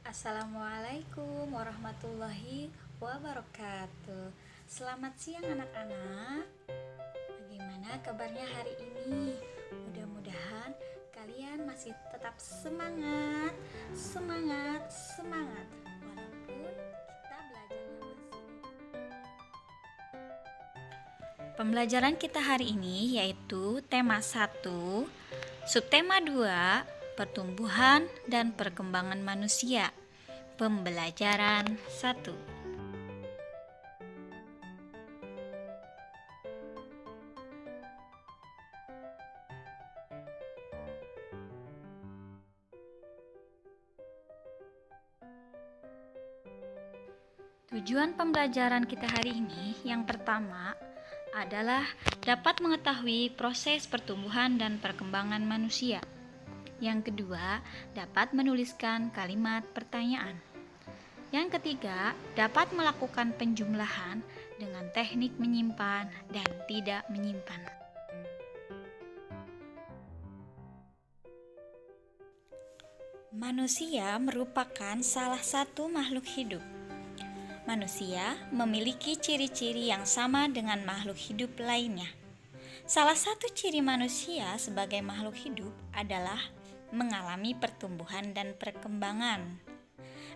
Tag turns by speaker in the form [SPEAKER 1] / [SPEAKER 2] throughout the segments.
[SPEAKER 1] Assalamualaikum warahmatullahi wabarakatuh. Selamat siang anak-anak. Bagaimana kabarnya hari ini? Mudah-mudahan kalian masih tetap semangat, semangat, semangat. Walaupun kita belajarnya masih. Pembelajaran kita hari ini yaitu tema 1, subtema 2, pertumbuhan dan perkembangan manusia. Pembelajaran 1. Tujuan pembelajaran kita hari ini yang pertama adalah dapat mengetahui proses pertumbuhan dan perkembangan manusia. Yang kedua, dapat menuliskan kalimat pertanyaan. Yang ketiga, dapat melakukan penjumlahan dengan teknik menyimpan dan tidak menyimpan. Manusia merupakan salah satu makhluk hidup. Manusia memiliki ciri-ciri yang sama dengan makhluk hidup lainnya. Salah satu ciri manusia sebagai makhluk hidup adalah mengalami pertumbuhan dan perkembangan.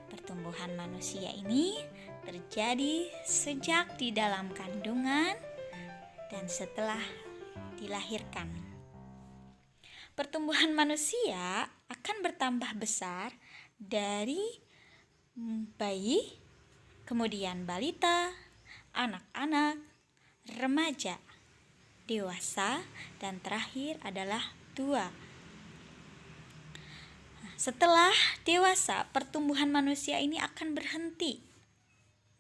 [SPEAKER 1] Pertumbuhan manusia ini terjadi sejak di dalam kandungan dan setelah dilahirkan. Pertumbuhan manusia akan bertambah besar dari bayi, kemudian balita, anak-anak, remaja, dewasa, dan terakhir adalah tua. Setelah dewasa, pertumbuhan manusia ini akan berhenti.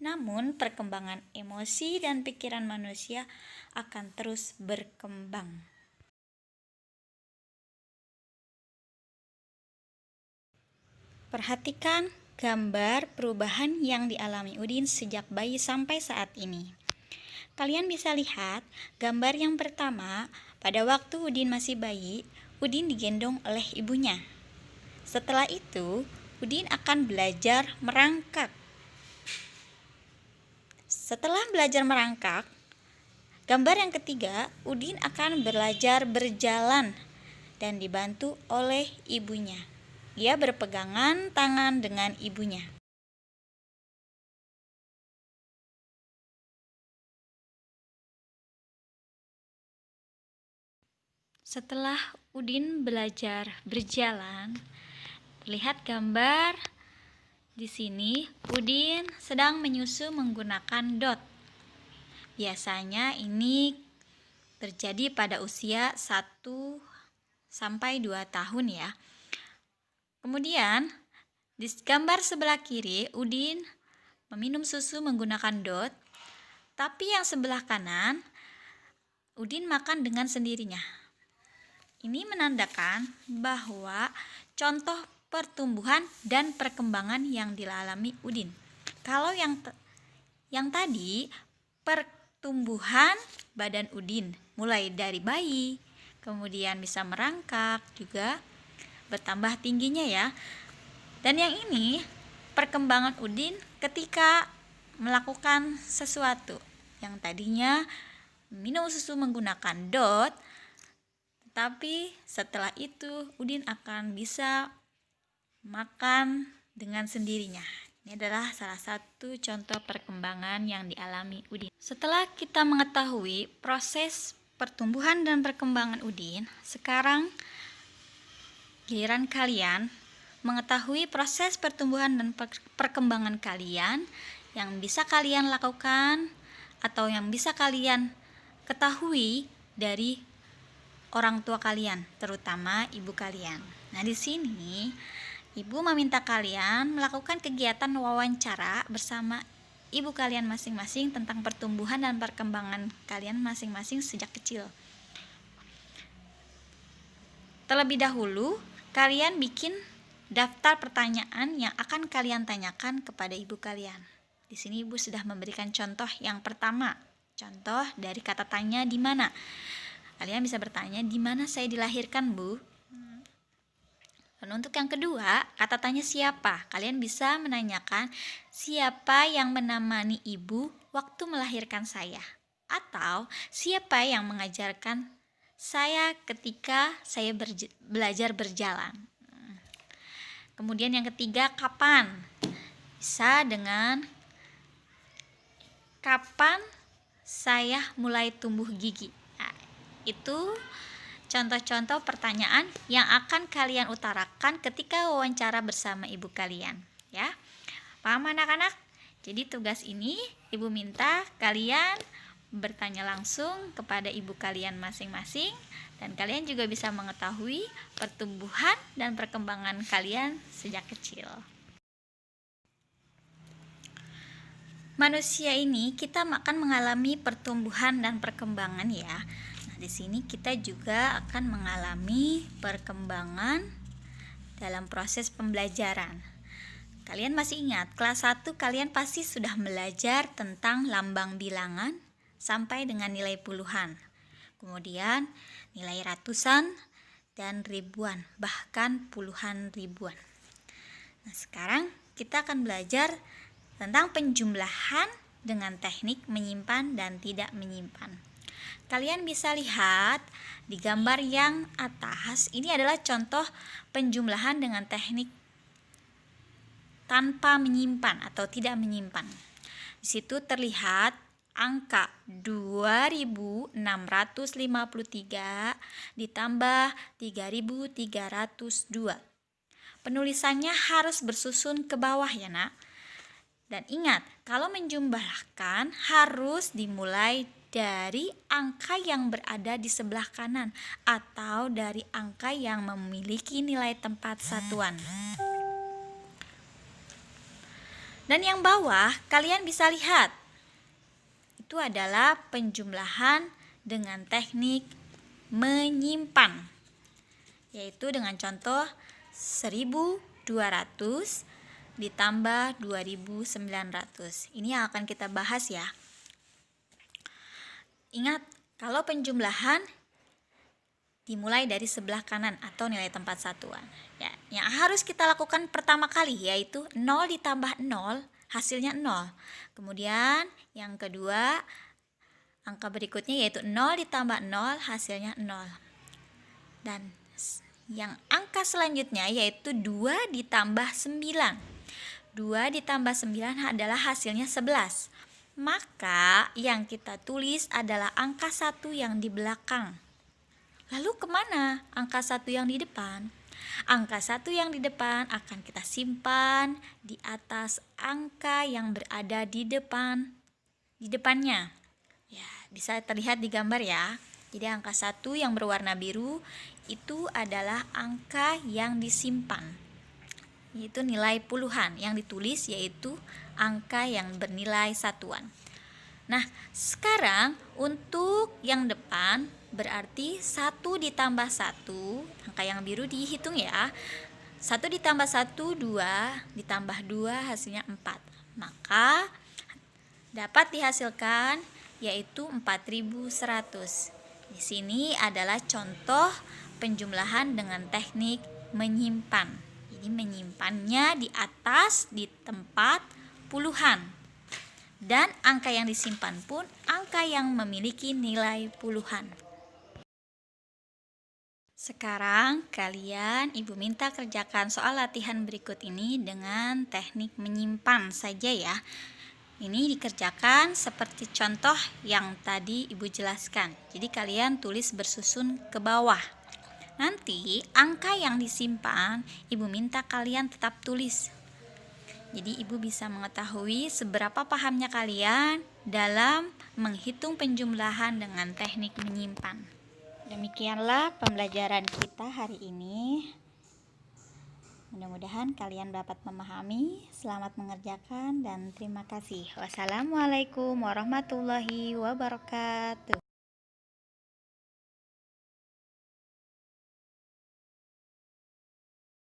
[SPEAKER 1] Namun, perkembangan emosi dan pikiran manusia akan terus berkembang. Perhatikan gambar perubahan yang dialami Udin sejak bayi sampai saat ini. Kalian bisa lihat gambar yang pertama, pada waktu Udin masih bayi, Udin digendong oleh ibunya. Setelah itu, Udin akan belajar merangkak. Setelah belajar merangkak, gambar yang ketiga, Udin akan belajar berjalan dan dibantu oleh ibunya. Ia berpegangan tangan dengan ibunya. Setelah Udin belajar berjalan, lihat gambar di sini. Udin sedang menyusu menggunakan dot. Biasanya ini terjadi pada usia 1 sampai 2 tahun ya. Kemudian di gambar sebelah kiri Udin meminum susu menggunakan dot, tapi yang sebelah kanan Udin makan dengan sendirinya. Ini menandakan bahwa contoh pertumbuhan dan perkembangan yang dialami Udin. Kalau yang tadi pertumbuhan badan Udin mulai dari bayi, kemudian bisa merangkak juga bertambah tingginya ya. Dan yang ini perkembangan Udin ketika melakukan sesuatu. Yang tadinya minum susu menggunakan dot, tapi setelah itu Udin akan bisa makan dengan sendirinya. Ini adalah salah satu contoh perkembangan yang dialami Udin. Setelah kita mengetahui proses pertumbuhan dan perkembangan Udin, sekarang giliran kalian mengetahui proses pertumbuhan dan perkembangan kalian yang bisa kalian lakukan atau yang bisa kalian ketahui dari orang tua kalian, terutama ibu kalian. Nah, di sini ibu meminta kalian melakukan kegiatan wawancara bersama ibu kalian masing-masing tentang pertumbuhan dan perkembangan kalian masing-masing sejak kecil. Terlebih dahulu, kalian bikin daftar pertanyaan yang akan kalian tanyakan kepada ibu kalian. Di sini ibu sudah memberikan contoh yang pertama. Contoh dari kata tanya di mana. Kalian bisa bertanya, di mana saya dilahirkan, Bu? Dan untuk yang kedua, kata tanya siapa. Kalian bisa menanyakan siapa yang menemani ibu waktu melahirkan saya. Atau siapa yang mengajarkan saya ketika saya belajar berjalan. Kemudian yang ketiga, kapan. Bisa dengan kapan saya mulai tumbuh gigi. Nah, itu contoh-contoh pertanyaan yang akan kalian utarakan ketika wawancara bersama ibu kalian, ya. Paham anak-anak? Jadi tugas ini ibu minta kalian bertanya langsung kepada ibu kalian masing-masing, dan kalian juga bisa mengetahui pertumbuhan dan perkembangan kalian sejak kecil. Manusia ini kita akan mengalami pertumbuhan dan perkembangan, ya. Di sini kita juga akan mengalami perkembangan dalam proses pembelajaran. Kalian masih ingat, kelas 1 kalian pasti sudah belajar tentang lambang bilangan sampai dengan nilai puluhan. Kemudian nilai ratusan dan ribuan, bahkan puluhan ribuan. Nah, sekarang kita akan belajar tentang penjumlahan dengan teknik menyimpan dan tidak menyimpan. Kalian bisa lihat di gambar yang atas, ini adalah contoh penjumlahan dengan teknik tanpa menyimpan atau tidak menyimpan. Di situ terlihat angka 2653 ditambah 3302. Penulisannya harus bersusun ke bawah, ya nak. Dan ingat, kalau menjumlahkan harus dimulai dari angka yang berada di sebelah kanan atau dari angka yang memiliki nilai tempat satuan. Dan yang bawah kalian bisa lihat, itu adalah penjumlahan dengan teknik menyimpan, yaitu dengan contoh 1200 ditambah 2900. Ini yang akan kita bahas, ya. Ingat, kalau penjumlahan dimulai dari sebelah kanan atau nilai tempat satuan, ya. Yang harus kita lakukan pertama kali yaitu 0 ditambah 0 hasilnya 0. Kemudian yang kedua, angka berikutnya yaitu 0 ditambah 0 hasilnya 0. Dan yang angka selanjutnya yaitu 2 ditambah 9. 2 ditambah 9 adalah hasilnya 11. Maka yang kita tulis adalah angka 1 yang di belakang. Lalu kemana angka 1 yang di depan? Angka 1 yang di depan akan kita simpan di atas angka yang berada di depannya. Ya, bisa terlihat di gambar, ya. Jadi angka 1 yang berwarna biru itu adalah angka yang disimpan, yaitu nilai puluhan. Yang ditulis yaitu angka yang bernilai satuan. Nah, sekarang untuk yang depan berarti 1 ditambah 1, angka yang biru dihitung, ya. 1 ditambah 1, 2, ditambah 2 hasilnya 4. Maka dapat dihasilkan yaitu 4100. Di sini adalah contoh penjumlahan dengan teknik menyimpan. Jadi menyimpannya di atas di tempat puluhan. Dan angka yang disimpan pun angka yang memiliki nilai puluhan. Sekarang kalian ibu minta kerjakan soal latihan berikut ini dengan teknik menyimpan saja, ya. Ini dikerjakan seperti contoh yang tadi ibu jelaskan. Jadi kalian tulis bersusun ke bawah. Nanti angka yang disimpan ibu minta kalian tetap tulis. Jadi ibu bisa mengetahui seberapa pahamnya kalian dalam menghitung penjumlahan dengan teknik menyimpan. Demikianlah pembelajaran kita hari ini. Mudah-mudahan kalian dapat memahami. Selamat mengerjakan dan terima kasih. Wassalamualaikum warahmatullahi wabarakatuh.